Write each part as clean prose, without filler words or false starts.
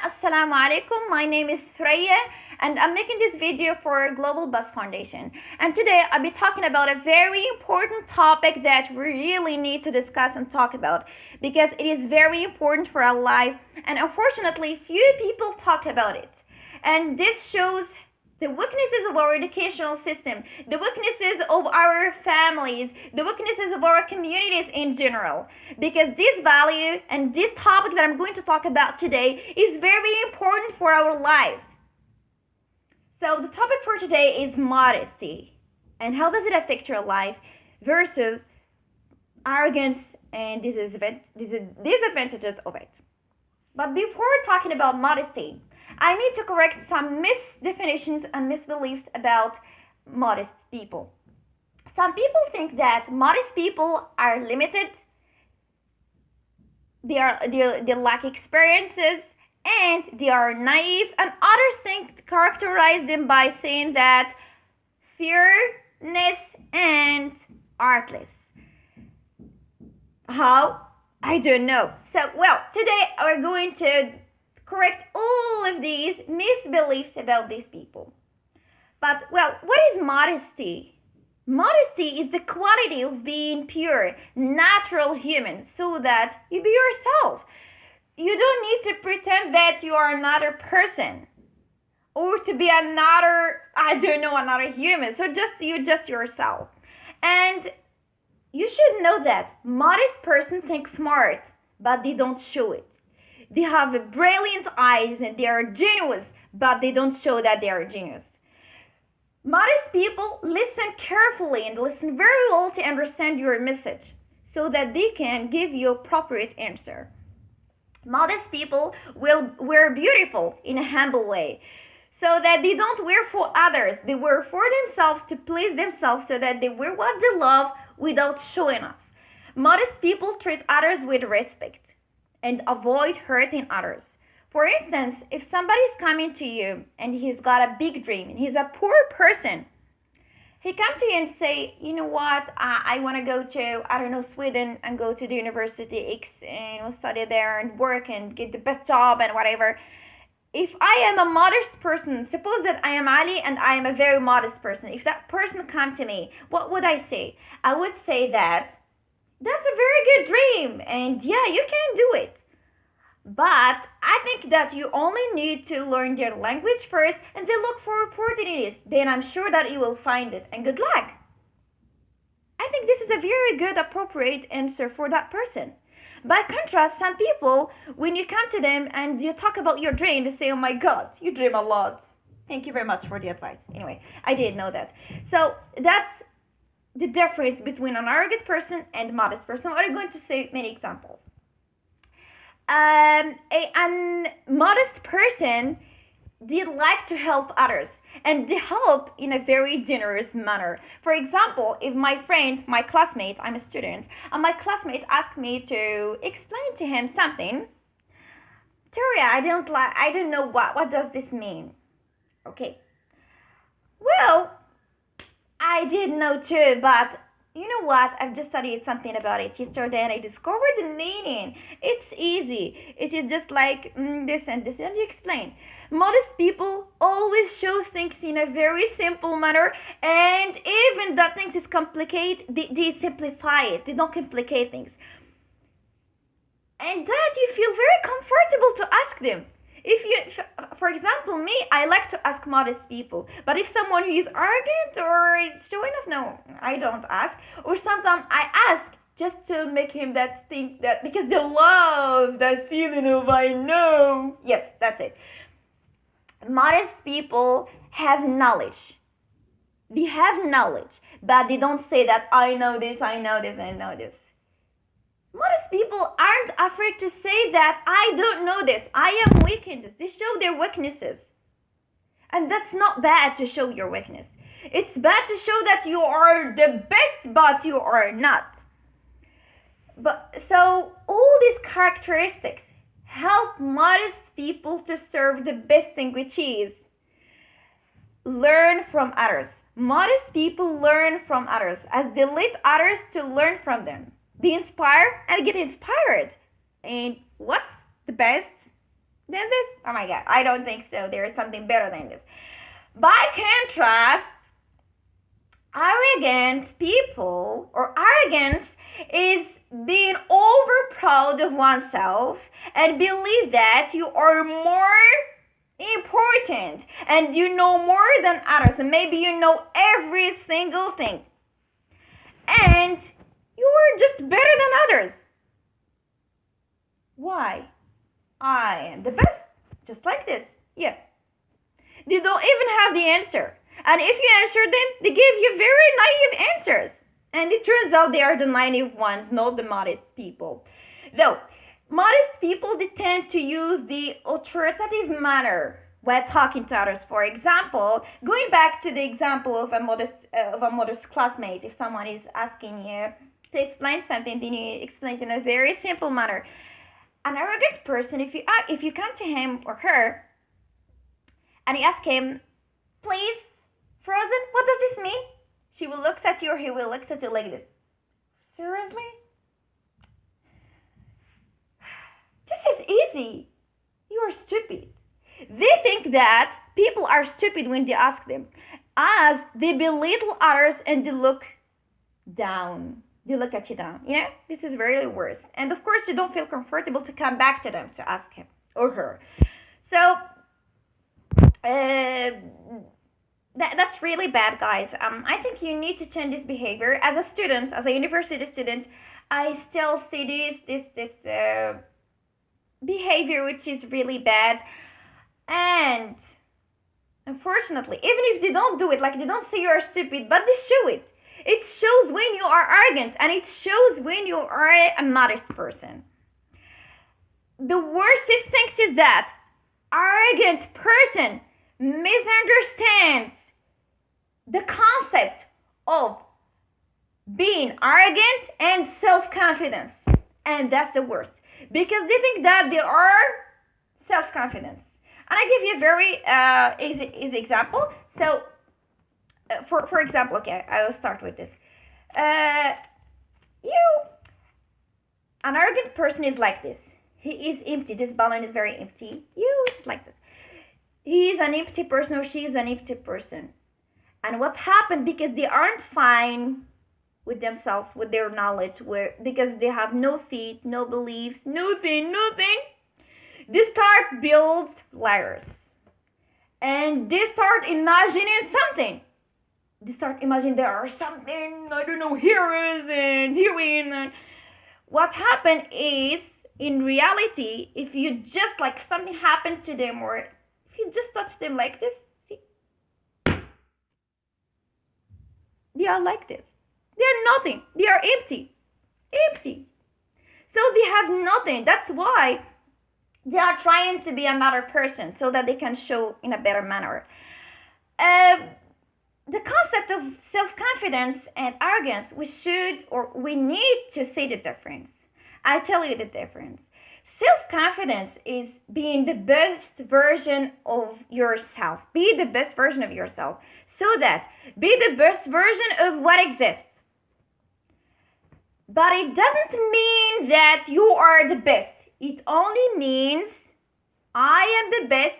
Assalamu alaikum. My name is Touria and I'm making this video for Global Bus Foundation. And today I'll be talking about a very important topic that we really need to discuss and talk about because it is very important for our life and unfortunately few people talk about it. And this shows the weaknesses of our educational system, the weaknesses of our families, the weaknesses of our communities in general. Because this value and this topic that I'm going to talk about today is very important for our lives. So the topic for today is modesty. And how does it affect your life versus arrogance and disadvantages of it. But before talking about modesty, I need to correct some misdefinitions and misbeliefs about modest people. Some people think that modest people are limited, they lack experiences, and they are naive, and others characterize them by saying that fearless and artless. How? I don't know. So, today we're going to correct all of these misbeliefs about these people. But, what is modesty? Modesty is the quality of being pure, natural human, so that you be yourself. You don't need to pretend that you are another person or to be another human. So you're just yourself. And you should know that modest person think smart, but they don't show it. They have brilliant eyes and they are genius, but they don't show that they are genius. Modest people listen carefully and listen very well to understand your message so that they can give you appropriate answer. Modest people will wear beautiful in a humble way so that they don't wear for others. They wear for themselves to please themselves so that they wear what they love without showing off. Modest people treat others with respect and avoid hurting others. For instance, if somebody's coming to you and he's got a big dream and he's a poor person, he comes to you and say, you know what, I want to go to, Sweden and go to the University X and study there and work and get the best job and whatever. If I am a modest person, suppose that I am Ali and I am a very modest person. If that person comes to me, what would I say? I would say that's a very good dream and yeah, you can do it. But I think that you only need to learn their language first and then look for opportunities. Then I'm sure that you will find it. And good luck. I think this is a very good, appropriate answer for that person. By contrast, some people, when you come to them and you talk about your dream, they say, oh my God, you dream a lot. Thank you very much for the advice. Anyway, I didn't know that. So that's the difference between an arrogant person and a modest person. I'm going to say many examples. A modest person, they like to help others and they help in a very generous manner. For example, if my friend, my classmate, I'm a student, and my classmate asked me to explain to him something, Touria, I don't know what does this mean? Okay. Well, I didn't know too, but you know what? I've just studied something about it yesterday and I discovered the meaning. It's easy. It is just like this and this, and you explain. Modest people always show things in a very simple manner, and even that things is complicated, they simplify it. They don't complicate things. And that you feel very comfortable to ask them. For example, me, I like to ask modest people. But if someone who is arrogant or showing off, no, I don't ask. Or sometimes I ask just to make him think that because they love that feeling of I know. Yes, that's it. Modest people have knowledge. They have knowledge, but they don't say that I know this, I know this, I know this. Modest people aren't afraid to say that I don't know this, I am weak in this. They show their weaknesses. And that's not bad to show your weakness. It's bad to show that you are the best, but you are not. So all these characteristics help modest people to serve the best thing, which is learn from others. Modest people learn from others as they let others to learn from them. They inspire and get inspired. And what's the best? than this? Oh my god, I don't think so. There is something better than this. By contrast, arrogant people or arrogance is being over proud of oneself and believe that you are more important and you know more than others, and maybe you know every single thing and you are just better than others. Why? I am the best, just like this. Yeah, they don't even have the answer, and if you answer them they give you very naive answers, and it turns out they are the naive ones, not the modest people. Though modest people, they tend to use the authoritative manner while talking to others. For example, going back to the example of a modest classmate, if someone is asking you to explain something, then you explain it in a very simple manner. An arrogant person, if you come to him or her and you ask him, please, frozen, what does this mean? She will look at you or he will look at you like this. Seriously? This is easy. You are stupid. They think that people are stupid when they ask them, as they belittle others and they look down. They look at you down. Yeah, this is really worse. And of course, you don't feel comfortable to come back to them to ask him or her. So that's really bad, guys. I think you need to change this behavior. As a student, as a university student, I still see this behavior which is really bad. And unfortunately, even if they don't do it, like they don't say you are stupid, but they show it. It shows when you are arrogant, and it shows when you are a modest person. The worst thing is that arrogant person misunderstands the concept of being arrogant and self-confidence. And that's the worst, because they think that they are self-confident. And I give you a very easy example. So, for example, okay, I will start with this. An arrogant person is like this. He is empty. This balloon is very empty. It's like this. He is an empty person, or she is an empty person. And what happened, because they aren't fine with themselves, with their knowledge, because they have no faith, no beliefs, nothing. They start build layers, and they start imagining something. They start imagining there are something, I don't know, heroes and heroine. And what happened is, in reality, if you just like something happened to them, or if you just touch them like this, see, they are like this. They are nothing. They are empty. So they have nothing. That's why they are trying to be another person so that they can show in a better manner. The concept of self-confidence and arrogance, we need to see the difference. I tell you the difference. Self-confidence is being the best version of yourself. Be the best version of yourself. So that, be the best version of what exists. But it doesn't mean that you are the best. It only means I am the best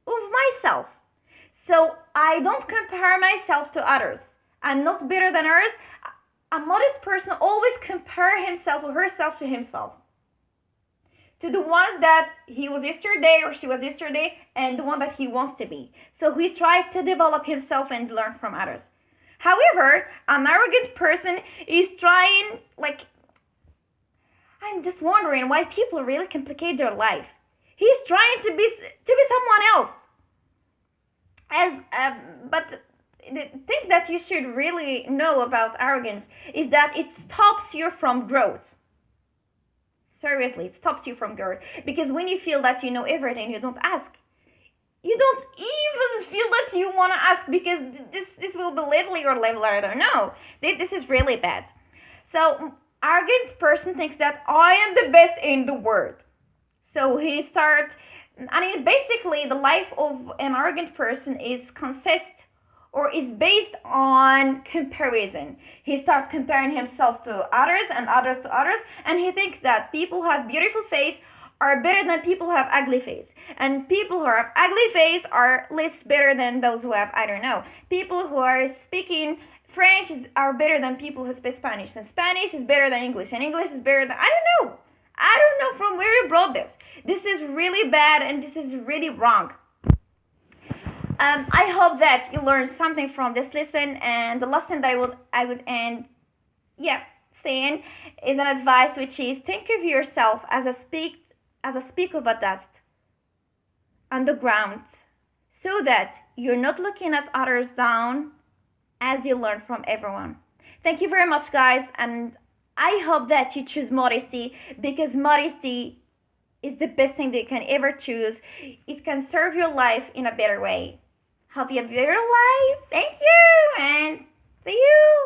of myself. So I don't compare myself to others. I'm not better than others. A modest person always compare himself or herself to himself, to the ones that he was yesterday or she was yesterday, and the one that he wants to be. So he tries to develop himself and learn from others. However, an arrogant person is trying, I'm just wondering why people really complicate their life. He's trying to be someone else. But the thing that you should really know about arrogance is that it stops you from growth. Seriously, it stops you from growth. Because when you feel that you know everything, you don't ask. You don't even feel that you want to ask, because this will belittle your level. I don't know. This is really bad. So, arrogant person thinks that I am the best in the world. So he starts, basically the life of an arrogant person is based on comparison. He starts comparing himself to others and others to others, and he thinks that people who have beautiful face are better than people who have ugly face. And people who have ugly face are less better than those who have, I don't know. People who are speaking French are better than people who speak Spanish. And Spanish is better than English. And English is better than, I don't know. I don't know from where you brought this. This is really bad and this is really wrong. I hope that you learned something from this lesson, and the lesson that I would end, saying is an advice which is think of yourself as a speck of a dust on the ground, so that you're not looking at others down as you learn from everyone. Thank you very much, guys, and I hope that you choose modesty, because modesty is the best thing that you can ever choose. It can serve your life in a better way. Hope you have a better life. Thank you, and see you.